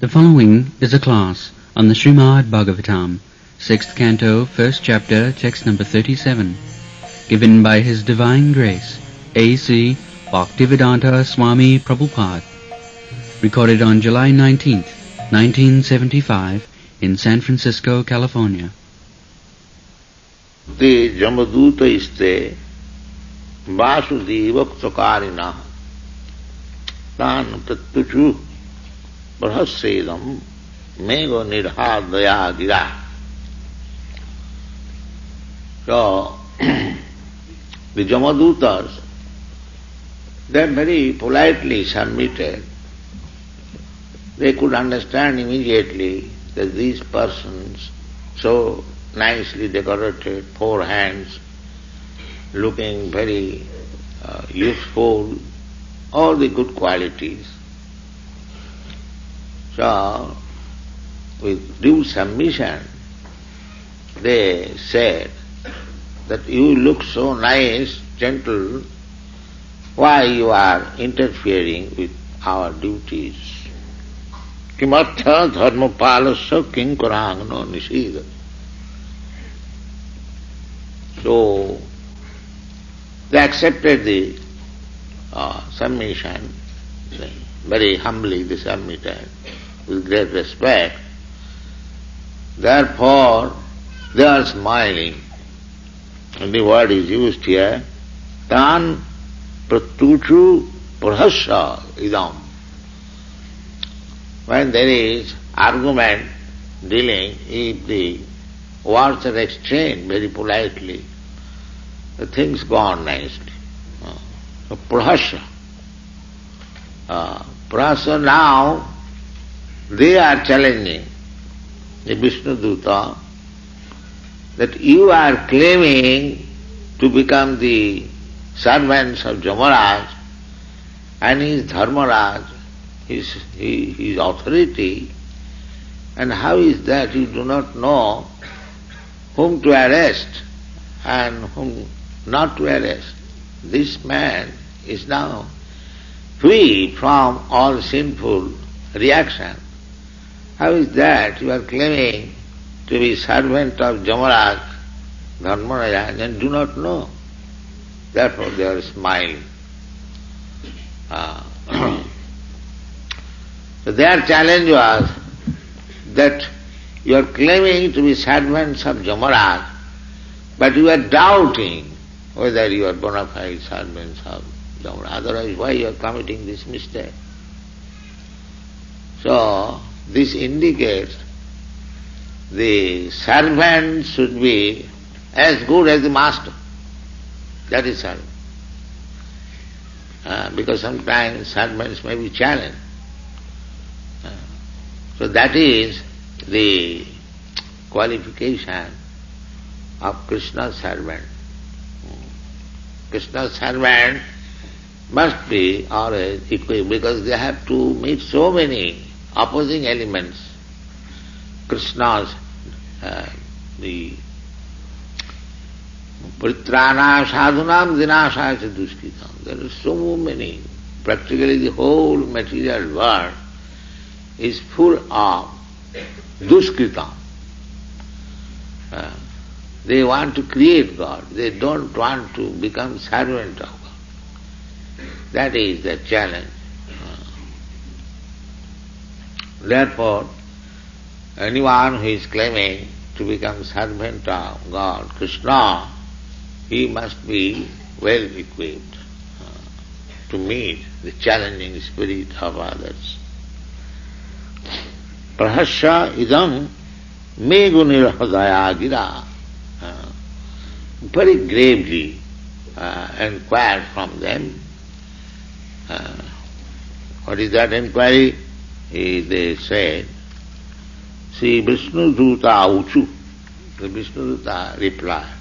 The following is a class on the Srimad Bhagavatam, 6th Canto, 1st Chapter, text number 37, given by His Divine Grace, A.C. Bhaktivedanta Swami Prabhupada, recorded on July 19th, 1975, in San Francisco, California. Te jamaduta iste vasudeva ktakarina tan tattuchu brahassedam mego nirhadaya gira. So, the Jamadutas, they very politely submitted. They could understand immediately that these persons, so nicely decorated, 4 hands, looking very useful, all the good qualities. So, with due submission, they said that you look so nice, gentle, why you are interfering with our duties? Kimartha dharmapalasya kinkarangno nishida. So, they accepted the submission, very humbly they submitted, with great respect. Therefore, they are smiling. And the word is used here, tan pratuchu prahasya idam. When there is argument dealing, if the words are exchanged very politely, the things go on nicely. Prahasya. Prahasya now, they are challenging the Vishnu Duta that you are claiming to become the servants of Jamaraj and he is Dharmaraj, his authority, and how is that you do not know whom to arrest and whom not to arrest? This man is now free from all sinful reaction. How is that you are claiming to be servant of Jamaraj, Dharmaraj, and do not know? Therefore they are smiling. So their challenge was that you are claiming to be servants of Jamaraj, but you are doubting whether you are bona fide servants of Jamaraj. Otherwise, why you are committing this mistake? So, this indicates the servant should be as good as the master. That is servant. Because sometimes servants may be challenged. So that is the qualification of Krishna's servant. Krishna's servant must be always equipped because they have to meet so many opposing elements. Krishna's the Pritrana sadhunam dinashaya duskritam. There are so many. Practically the whole material world is full of duskritam. They want to create God. They don't want to become servant of God. That is the challenge. Therefore, anyone who is claiming to become servant of God, Krishna, he must be well equipped to meet the challenging spirit of others. Prahasya idam megunirhadaya gira. Very gravely inquired from them. What is that inquiry? They said, see Vishnu Duta Uchu. The Vishnu Duta replied.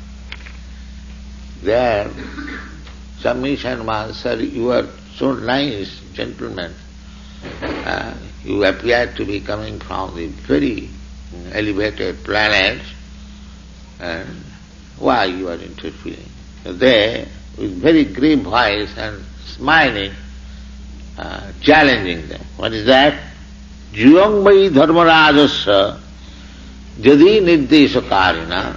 Their submission was, sir, you are so nice, gentlemen. You appear to be coming from the very elevated planets, and why you are interfering? So they, with very grave voice and smiling, challenging them. What is that? Juyang vai dharmarajasya jadi nirdeshakarina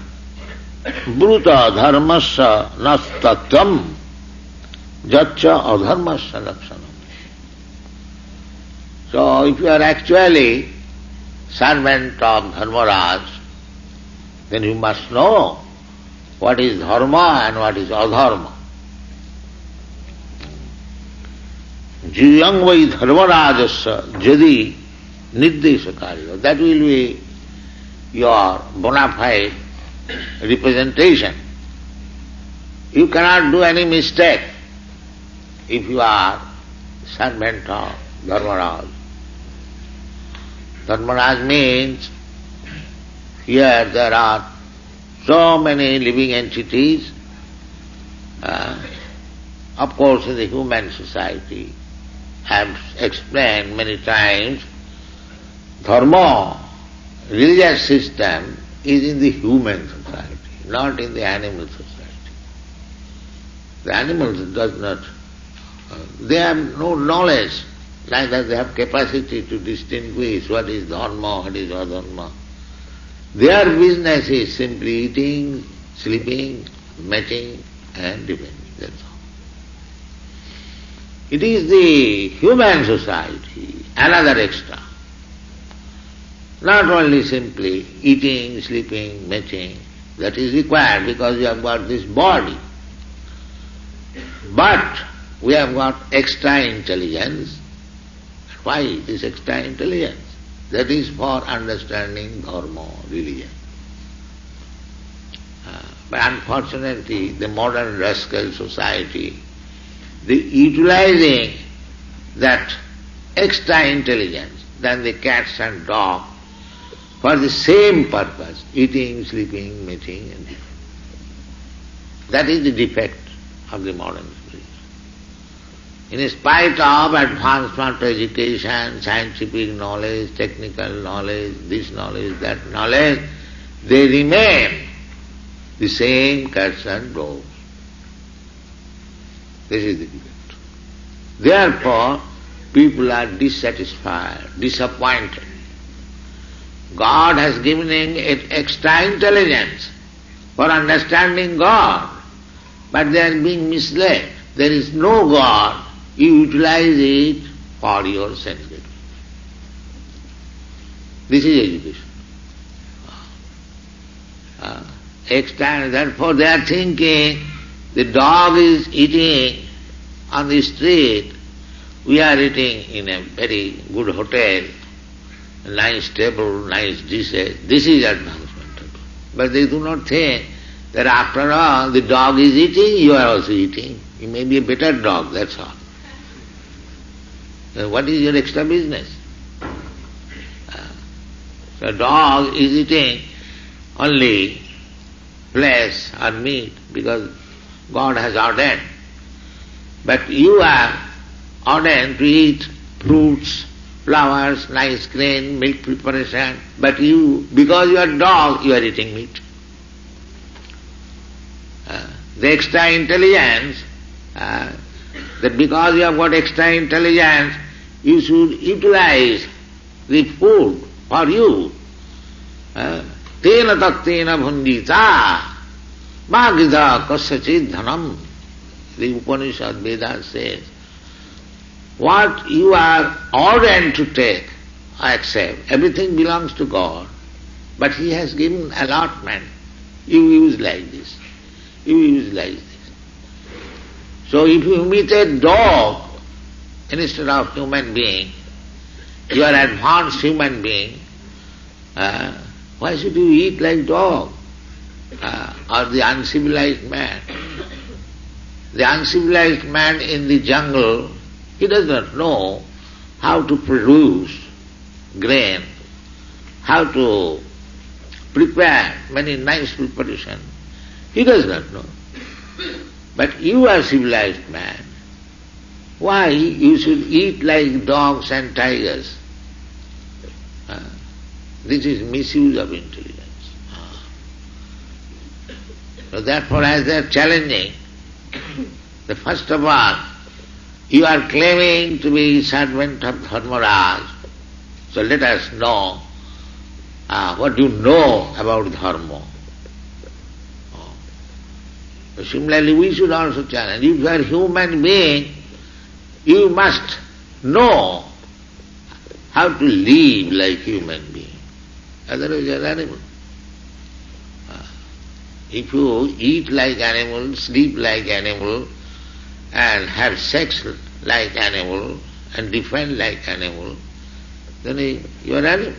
bruta dharmasya nastatvam jatcha adharmasya lakshanam. So if you are actually servant of Dharmaraj, then you must know what is dharma and what is adharma. Jiyang vai dharmarajasya jadi nirdeshakarya. That will be your bona fide representation. You cannot do any mistake if you are servant of Dharmaraj. Dharmaraj means here there are so many living entities. Of course, in the human society, I have explained many times, dharma, religious system, is in the human society, not in the animal society. The animals does not, they have no knowledge, neither they have capacity to distinguish what is dharma, what is adharma. Their business is simply eating, sleeping, mating and defending, that's all. It is the human society, another extra. Not only simply eating, sleeping, mating, that is required because you have got this body. But we have got extra intelligence. Why this extra intelligence? That is for understanding dharma, religion. But unfortunately, the modern rascal society, they utilizing that extra intelligence than the cats and dogs for the same purpose, eating, sleeping, mating, and that is the defect of the modern spirit. In spite of advancement of education, scientific knowledge, technical knowledge, this knowledge, that knowledge, they remain the same cats and dogs. This is the defect. Therefore, people are dissatisfied, disappointed. God has given it extra intelligence for understanding God, but they are being misled. There is no God. You utilize it for your sense gratification. This is education. Therefore they are thinking the dog is eating on the street, we are eating in a very good hotel, nice table, nice dishes. This is advancement. But they do not think that after all the dog is eating, you are also eating. You may be a better dog, that's all. What is your extra business? The dog is eating only flesh or meat because God has ordained. But you are ordained to eat fruits, flowers, nice grain, milk preparation, but you, because you are dog, you are eating meat. The extra intelligence, that because you have got extra intelligence, you should utilize the food for you. Tena tattena bhundita magidha kasachid dhanam. The Upanishad Veda says, what you are ordained to take, accept. Everything belongs to God, but He has given allotment. You use like this. You use like this. So if you meet a dog instead of human being, you are advanced human being, why should you eat like dog? Or the uncivilized man? The uncivilized man in the jungle, he does not know how to produce grain, how to prepare many nice preparation. He does not know. But you are civilized man. Why you should eat like dogs and tigers? This is misuse of intelligence. So therefore, as they are challenging, the first of all, you are claiming to be servant of Dharmaraj, So let us know what you know about dharma. Similarly, we should also challenge. If you are a human being, you must know how to live like human being. Otherwise you are animal. If you eat like animal, sleep like animal, and have sex like animal, and defend like animal, then you are animal.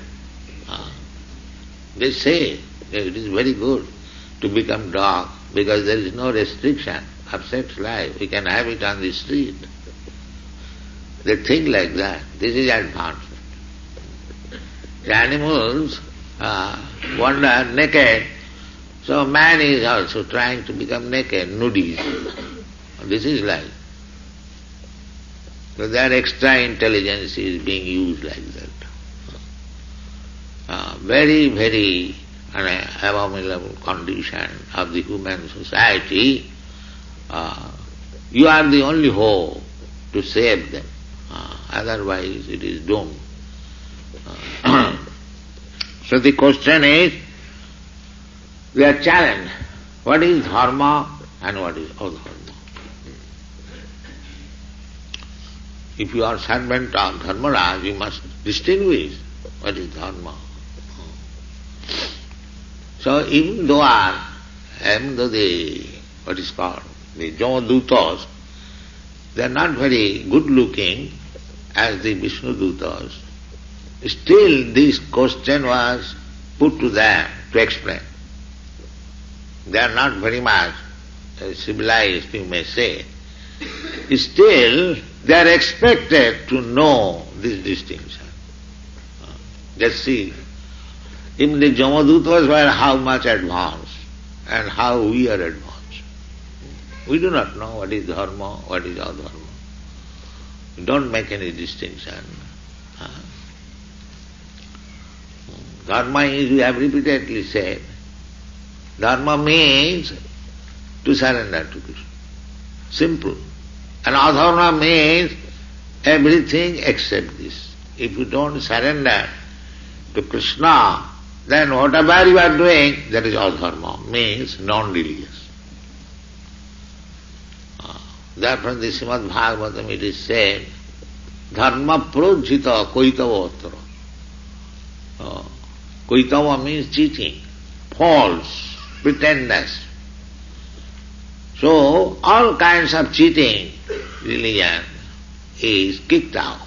They say that it is very good to become dog because there is no restriction of sex life. We can have it on the street. They think like that. This is advancement. The animals wander naked, so man is also trying to become naked, nudist. This is life. So their extra intelligence is being used like that. Very, very abominable condition of the human society. You are the only hope to save them. Otherwise it is doomed. So the question is, we are challenged, what is dharma and what is adharma? If you are servant of Dharmaraj, you must distinguish what is dharma. So even though the, what is called, the Jamadutas, they are not very good looking as the Vishnudutas, still this question was put to them to explain. They are not very much civilized, you may say. Still, they are expected to know this distinction. Just see, even the Jamadutas were how much advanced and how we are advanced. We do not know what is dharma, what is adharma. We don't make any distinction. Dharma is, we have repeatedly said, dharma means to surrender to Krishna. Simple. And adharma means everything except this. If you don't surrender to Krishna, then whatever you are doing, that is adharma, means non-religious. Therefore in the Srimad Bhagavatam it is said, dharma projita koitavottara. Koitava means cheating, false, pretenders. So all kinds of cheating religion is kicked out.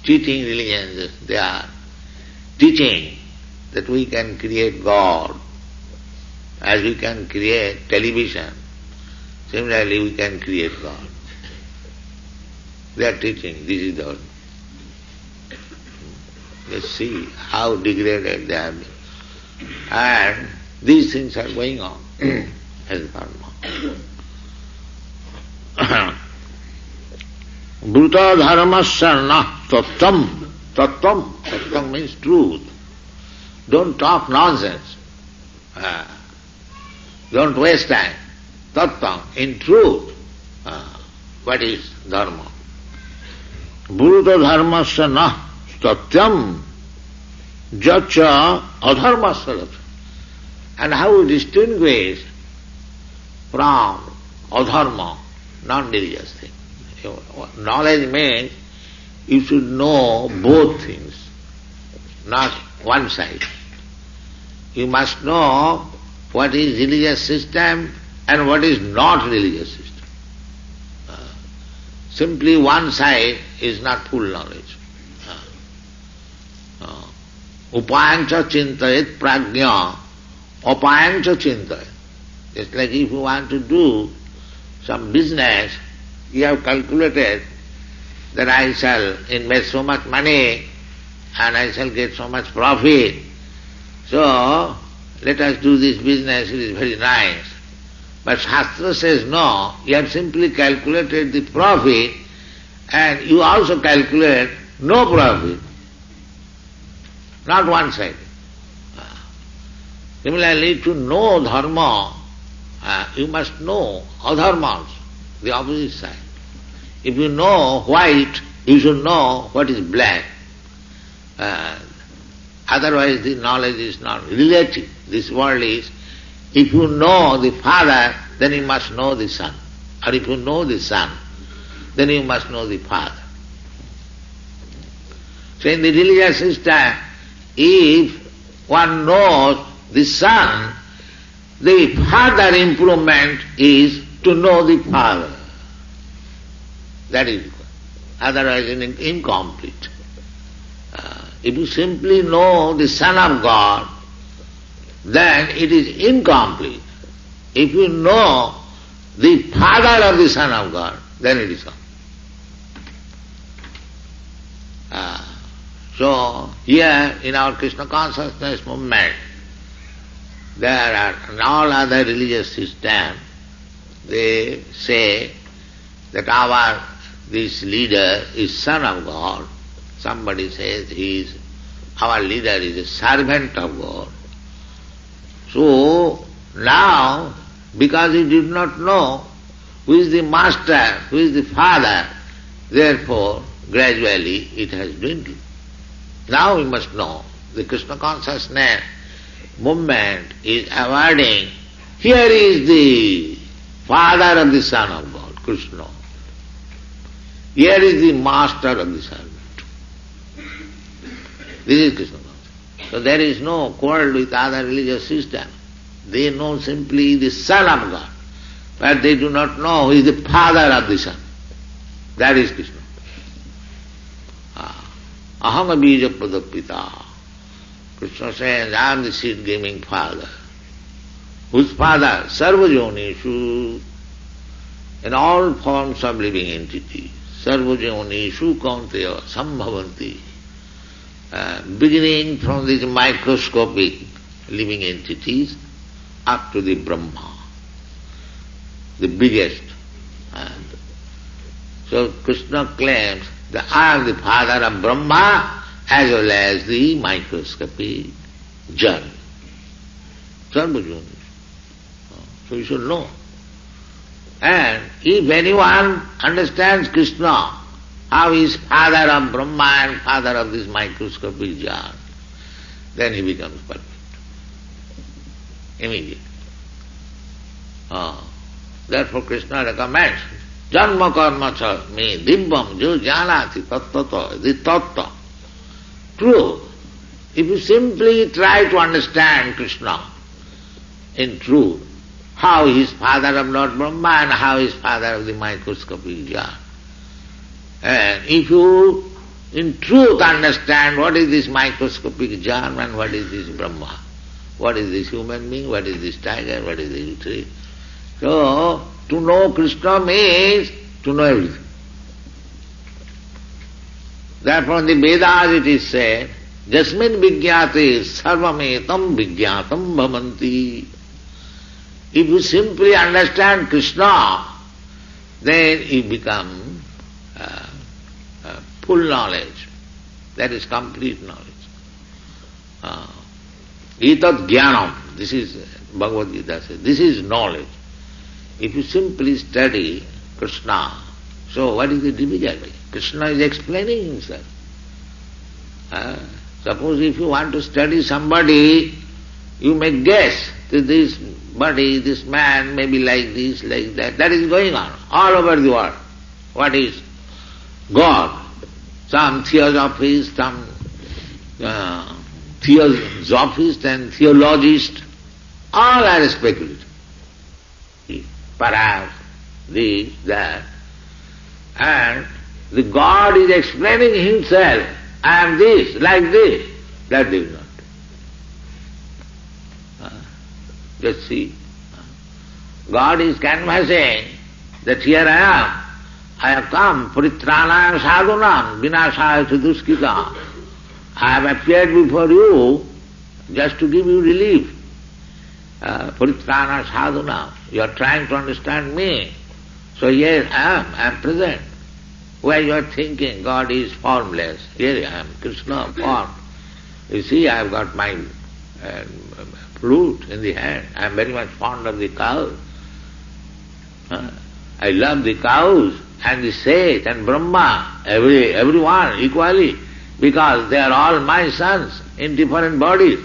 Cheating religions, they are teaching that we can create God as we can create television. Similarly, we can create God. They are teaching, this is the... Let's see how degraded they have been. And these things are going on as dharma. Bhuta dharmasya na tattam. Tattam. Tattam means truth. Don't talk nonsense. Don't waste time. Tattam, in truth. What is dharma? Bhuta dharmasya na tatyam jacha adharmasya. And how we distinguish from adharma, non-religious thing. Knowledge means you should know both things, not one side. You must know what is religious system and what is not religious system. Simply one side is not full knowledge. Upayancha chintayet prajna, upayancha chintayet. Just like if you want to do some business, you have calculated that I shall invest so much money and I shall get so much profit. So, let us do this business, it is very nice. But Shastra says no, you have simply calculated the profit and you also calculate no profit. Not one side. Similarly, to know dharma, you must know adharma also, the opposite side. If you know white, you should know what is black. Otherwise the knowledge is not relative. This world is, if you know the father, then you must know the son. Or if you know the son, then you must know the father. So in the religious system, if one knows the son, the further improvement is to know the father. That is required. Otherwise it is incomplete. If you simply know the Son of God, then it is incomplete. If you know the Father of the Son of God, then it is complete. So here in our Krishna consciousness movement, there are in all other religious systems, they say that this leader is Son of God. Somebody says our leader is a servant of God. So now, because he did not know who is the master, who is the father, therefore gradually it has dwindled. Now we must know the Krishna consciousness movement is awarding, here is the father of the Son of God, Krishna. Here is the master of the servant. This is Krishna consciousness. So there is no quarrel with other religious systems. They know simply the Son of God, but they do not know who is the father of the Son. That is Krishna. Aham bija pradapita. Krishna says, I am the seed-giving father. Whose father? Sarvajonishu, in all forms of living entities. Sarvajonishu kaunteya sambhavanti. Beginning from these microscopic living entities up to the Brahma, the biggest. And so Krishna claims that I am the father of Brahma as well as the microscopic germ. Sarvajoni. So you should know. And if anyone understands Krishna, how he is father of Brahma and father of this microscopic germ, then he becomes perfect. Immediately. Therefore Krishna recommends, Janma karma cha me dibbam jo janati tattata, the tattva. True. If you simply try to understand Krishna in truth, how he is father of Lord Brahma and how he is father of the microscopic germ, and if you in truth understand what is this microscopic germ and what is this Brahma, what is this human being, what is this tiger, what is this tree. So, to know Krishna means to know everything. Therefore in the Vedas it is said, Jasmin vigyate sarvametam vigyatam bhavanti. If you simply understand Krishna, then you become full knowledge. That is complete knowledge. Etat jnanam, this is Bhagavad Gita says, this is knowledge. If you simply study Krishna, so what is the difficulty? Krishna is explaining himself. Suppose if you want to study somebody, you may guess that this body, this man may be like this, like that. That is going on all over the world. What is God? Some theosophists, some theosophists and theologists, all are speculative. Perhaps this, that. And the God is explaining himself, I am this, like this. That they will not do. Just see. God is canvassing that here I have come, paritranam sadhunam, vinashaya duskita. I have appeared before you just to give you relief. Paritranam sadhunam. You are trying to understand me. So here I am present. Where you are thinking God is formless, here I am, Krishna form. You see, I have got my flute in the hand. I am very much fond of the cows. I love the cows. and the Seth and Brahma, everyone equally, because they are all my sons in different bodies.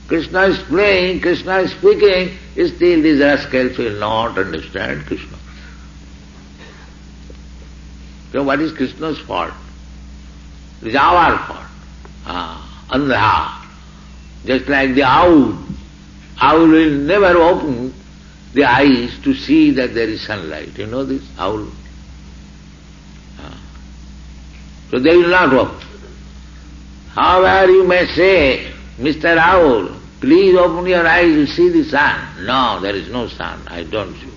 Krishna is playing, Krishna is speaking, still these rascals will not understand Krishna. So what is Krishna's fault? It is our fault. Andha. Just like the owl. Owl will never open the eyes to see that there is sunlight. You know this? Owl. So they will not open. However you may say, Mr. Owl, please open your eyes to see the sun. No, there is no sun. I don't see.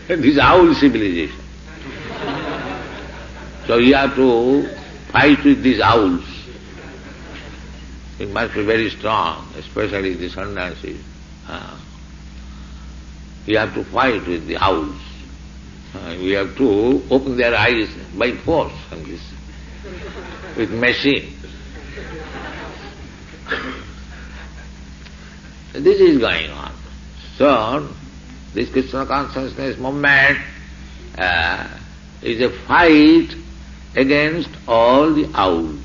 This is owl civilization. So you have to fight with these owls. It must be very strong, especially the sannyasis. You have to fight with the owls. You have to open their eyes by force and this, with machine. This is going on. So, this Krishna consciousness movement is a fight against all the owls.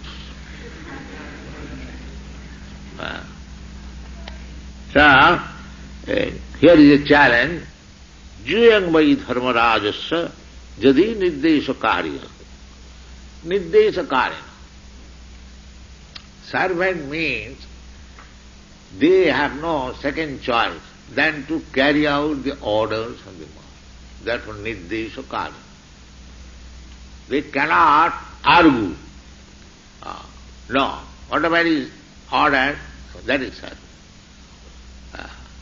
So, here is a challenge. Juyang vai dharmarajasya jadi nirdesha karya. Nirdesha karya. Servant means they have no second choice than to carry out the orders of the master. Therefore, nirdesha karya. They cannot argue. No, whatever is ordered, that is servant.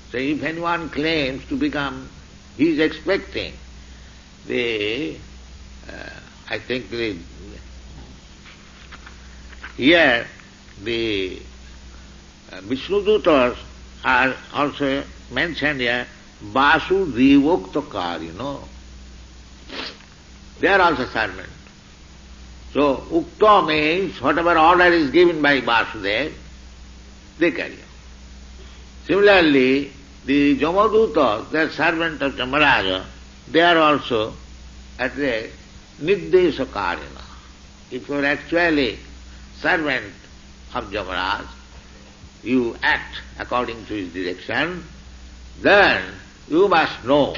So if anyone claims to become, he is expecting I think here the Vishnudutas are also mentioned here, Vasudevoktakar, They are also servants. So, Ukta means whatever order is given by Vasudev, they carry out. Similarly, the Jamadutas, they are servants of Jamaraja, they are also at the Nirdesha Karyana. If you are actually servant of Jamaraj, you act according to his direction, then you must know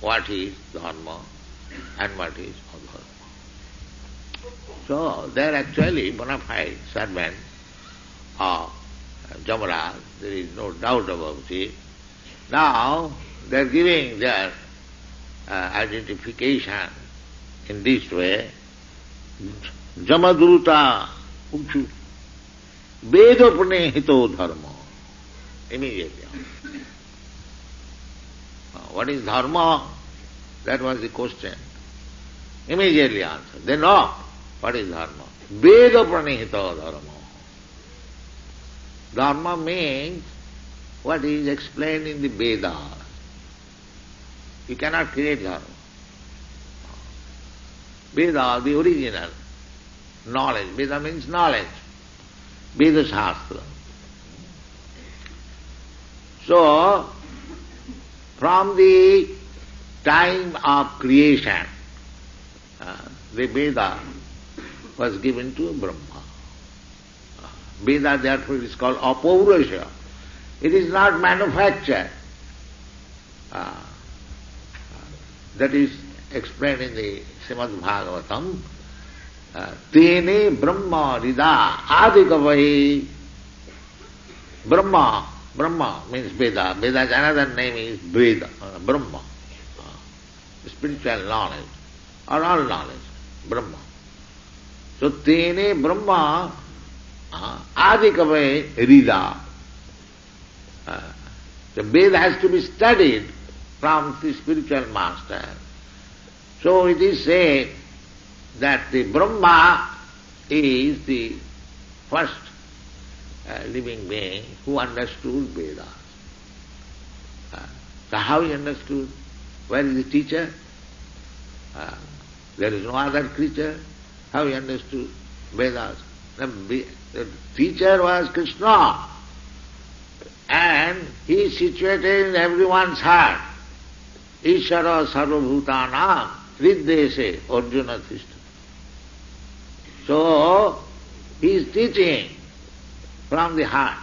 what is dharma and what is adharma. So they are actually bona fide servants of Jamaraj, there is no doubt about it. Now they are giving their identification in this way. Jamadruta Uchu Vedapune Hito Dharma. Immediately. What is dharma? That was the question. Immediately answered. They know what is dharma. Vedapune Hito Dharma. Dharma means what is explained in the Vedas. You cannot create dharma. Veda, the original knowledge. Veda means knowledge. Veda Shastra. So, from the time of creation, the Veda was given to Brahma. Veda therefore is called Apaurusha. It is not manufactured. That is explained in the Srimad Bhagavatam. Tene Brahma Rida Adikavahi. Brahma means Veda. Veda's another name is Veda, Brahma. Spiritual knowledge, or all knowledge, Brahma. So Tene Brahma Adikavahi Rida. The Veda has to be studied from the spiritual master. So it is said that the Brahma is the first living being who understood Vedas. So how he understood? Where is the teacher? There is no other creature. How he understood Vedas? The teacher was Krishna, and he is situated in everyone's heart. Ishara sarvabhutanam riddese Arjuna Tishta. So, he is teaching from the heart.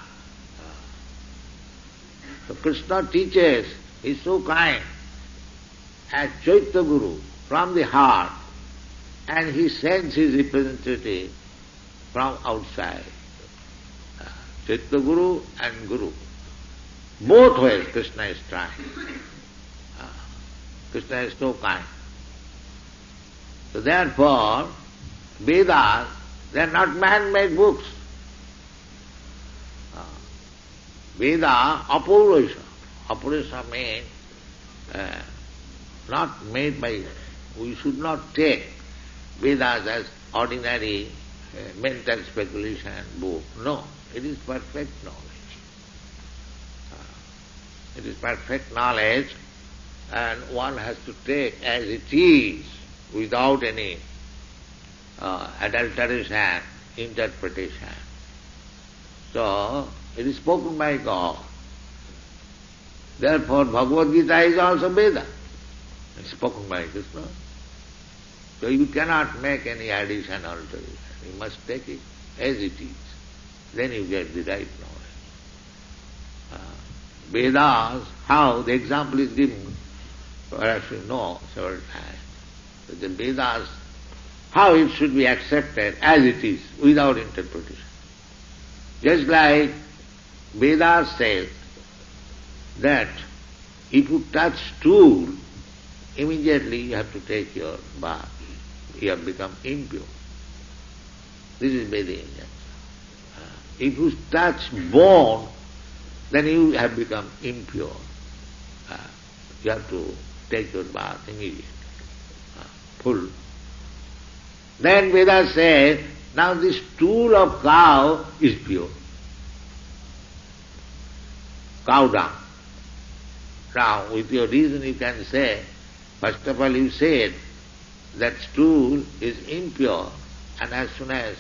So Krishna teaches, he is so kind, as Chaitya Guru from the heart, and he sends his representative from outside. Chaitya Guru and Guru. Both ways Krishna is trying. Krishna is so kind. So therefore, Vedas, they are not man-made books. Veda, apurusha. Apurusha means not made by, we should not take Vedas as ordinary mental speculation book. No, it is perfect knowledge. It is perfect knowledge, and one has to take as it is without any adulteration, interpretation. So, it is spoken by God. Therefore, Bhagavad Gita is also Veda. It is spoken by Krishna. So you cannot make any addition or alteration. You must take it as it is. Then you get the right knowledge. Vedas, how the example is given, perhaps you know several times. But the Vedas, how it should be accepted as it is, without interpretation. Just like Vedas says that if you touch stool, immediately you have to take your bath. You have become impure. This is Vedic injunction. If you touch bone, then you have become impure. You have to take your bath immediately, full. Then Vedas says, now this stool of cow is pure. Cow dung. Now, with your reason you can say, first of all you said that stool is impure, and as soon as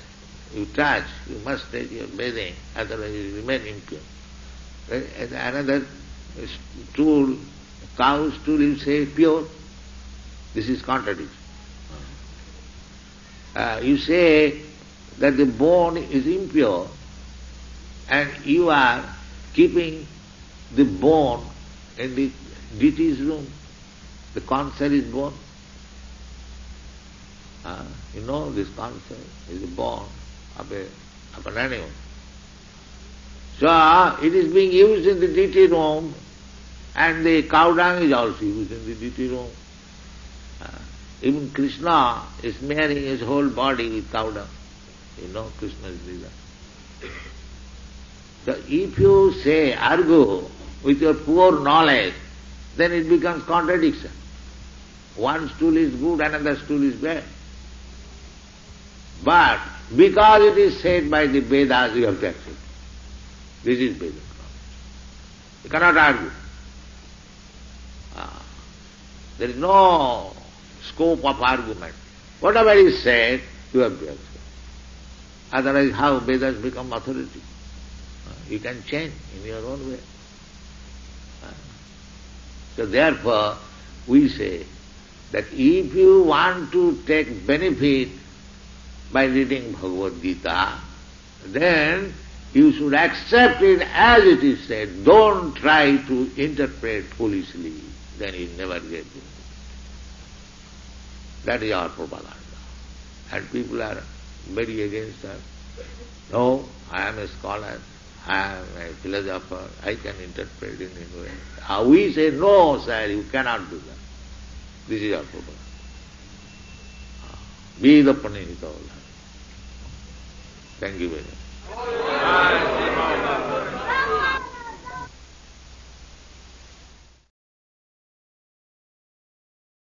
you touch, you must take your bathing, otherwise you remain impure. Another stool, cow stool, you say pure. This is contradiction. You say that the bone is impure, and you are keeping the bone in the deity's room. The concept is bone. You know this concept is the bone of an animal. So it is being used in the deity room, and the cow dung is also used in the deity room. Even Krishna is smearing his whole body with cow dung. You know Krishna's lila. So if you say, argue with your poor knowledge, then it becomes contradiction. One stool is good, another stool is bad. But because it is said by the Vedas, you have to accept. This is Vedic knowledge. You cannot argue. There is no scope of argument. Whatever is said, you have to accept. Otherwise, how Vedas become authority? You can change in your own way. So therefore, we say that if you want to take benefit by reading Bhagavad Gita, then you should accept it as it is said. Don't try to interpret foolishly, then you never get it. That is our propaganda. And people are very against us. No, I am a scholar, I am a philosopher, I can interpret in any way. We say, no, sir, you cannot do that. This is our propaganda. Be the Panita. Thank you very much.